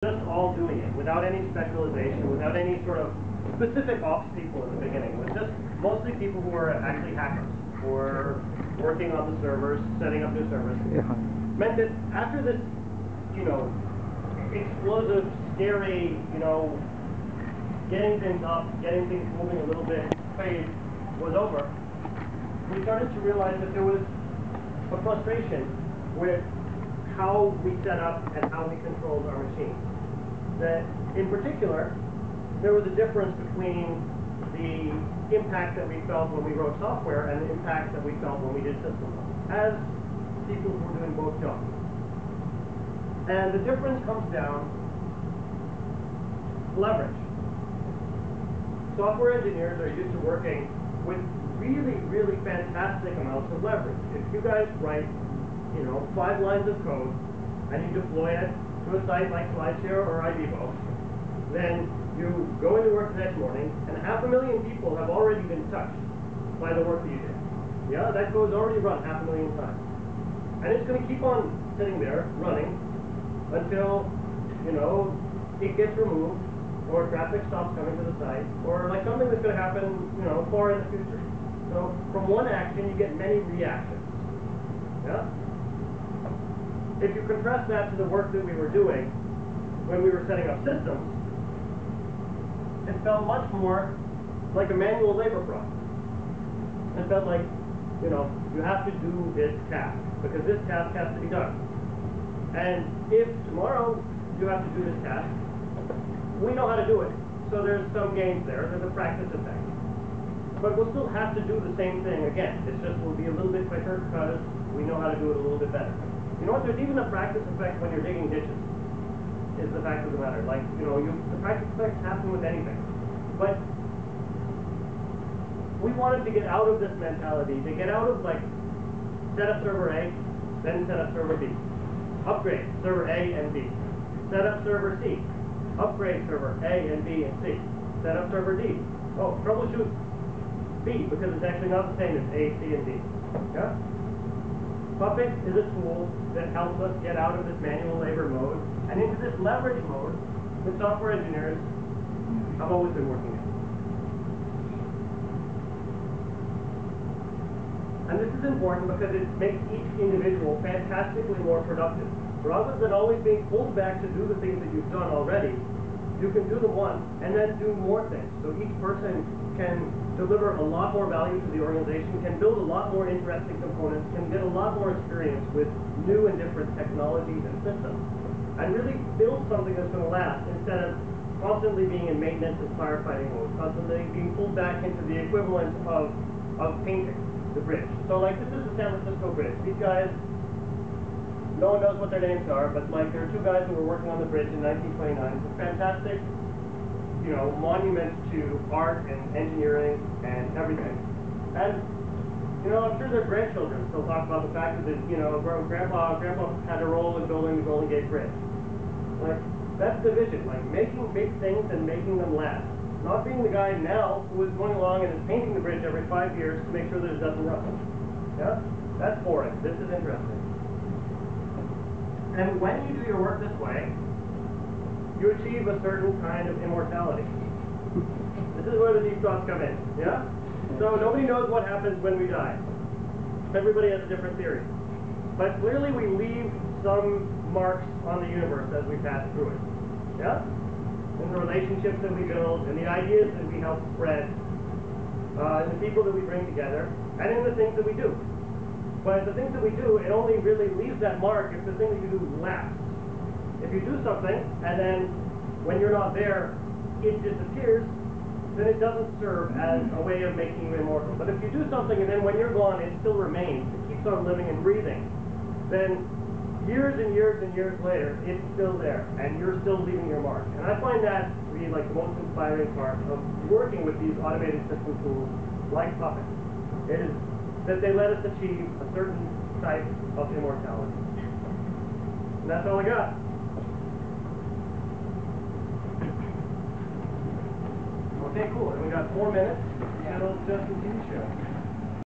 just all doing it without any specialization, without any sort of specific ops people in the beginning. It was just mostly people who were actually hackers, who were working on the servers, setting up new servers. Yeah. Meant that after this, explosive, scary, getting things up, getting things moving a little bit phase was over, we started to realize that there was a frustration with how we set up and how we controlled our machines. That, in particular, there was a difference between the impact that we felt when we wrote software and the impact that we felt when we did systems, as people who were doing both jobs. And the difference comes down to leverage. Software engineers are used to working with really, really fantastic amounts of leverage. If you guys write 5 lines of code, and you deploy it to a site like SlideShare or IDevo, then you go into work the next morning, and 500,000 people have already been touched by the work that you did. Yeah, that code's already run 500,000 times. And it's going to keep on sitting there, running, until, it gets removed, or traffic stops coming to the site, or like something that's going to happen, far in the future. So, from one action, you get many reactions. Yeah? If you contrast that to the work that we were doing when we were setting up systems, it felt much more like a manual labor process. It felt like, you have to do this task, because this task has to be done. And if tomorrow you have to do this task, we know how to do it. So there's some gains there, there's a practice effect. But we'll still have to do the same thing again. It's just we'll be a little bit quicker because we know how to do it a little bit better. You know what, there's even a practice effect when you're digging ditches, is the fact of the matter. Like, the practice effects happen with anything. But we wanted to get out of this mentality, to get out of, set up server A, then set up server B. Upgrade server A and B. Set up server C. Upgrade server A and B and C. Set up server D. Oh, troubleshoot B, because it's actually not the same as A, C, and D. Yeah? Puppet is a tool that helps us get out of this manual labor mode and into this leverage mode that software engineers have always been working in. And this is important because it makes each individual fantastically more productive. Rather than always being pulled back to do the things that you've done already, you can do them once and then do more things. So each person can deliver a lot more value to the organization, can build a lot more interesting components, can get a lot more experience with new and different technologies and systems, and really build something that's going to last instead of constantly being in maintenance and firefighting mode, constantly being pulled back into the equivalent of painting the bridge. So this is the San Francisco Bridge. These guys, no one knows what their names are, but there are 2 guys who were working on the bridge in 1929. It's a fantastic monument to art and engineering and everything. And, I'm sure their grandchildren still talk about the fact that, Grandpa had a role in building the Golden Gate Bridge. That's the vision, making big things and making them last. Not being the guy now who is going along and is painting the bridge every 5 years to make sure that it doesn't rust. Yeah? That's boring. This is interesting. And when you do your work this way, you achieve a certain kind of immortality. This is where the deep thoughts come in, yeah? So nobody knows what happens when we die. Everybody has a different theory. But clearly we leave some marks on the universe as we pass through it, yeah? In the relationships that we build, in the ideas that we help spread, in the people that we bring together, and in the things that we do. But the things that we do, it only really leaves that mark if the thing that you do lasts. If you do something, and then when you're not there, it disappears, then it doesn't serve as a way of making you immortal. But if you do something, and then when you're gone, it still remains, it keeps on living and breathing, then years and years and years later, it's still there, and you're still leaving your mark. And I find that to be the most inspiring part of working with these automated system tools like Puppet. It is that they let us achieve a certain type of immortality. And that's all I got. Okay, cool. And we got 4 minutes until Justin TV show.